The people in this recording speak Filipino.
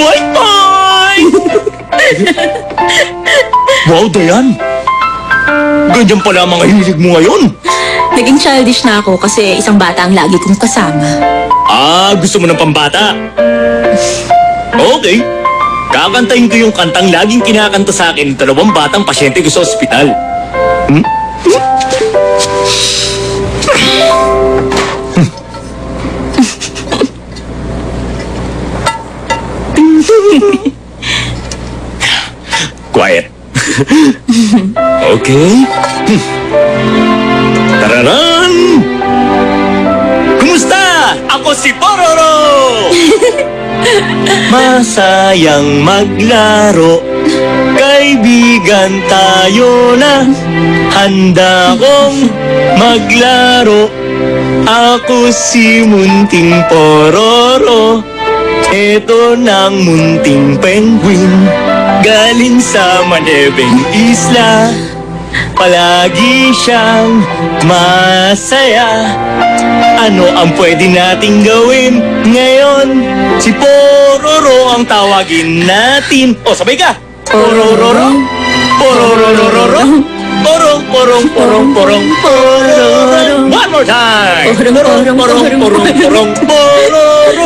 Boy, boy! Wow, Dayan! Ganyan pala ang mga hilig mo ngayon. Naging childish na ako kasi isang bata ang lagi kong kasama. Gusto mo ng pambata? Okay. Kakantahin ko yung kantang laging kinakanta sa akin ng 2 batang pasyente ko sa ospital. Quiet. Okay. Tararan! Kumusta? Ako si Pororo! Masayang maglaro, kaibigan tayo na. Handa kong maglaro. Ako si Munting Pororo. Ito ng munting penguin, galing sa manebeng isla. Palagi siyang masaya. Ano ang pwede nating gawin ngayon? Si Pororo ang tawagin natin. O, sabay ka! Porororo, pororororo, porong, porong, porong, porong, pororo. One more time! Porong, porong, porong, porong, porong, pororo.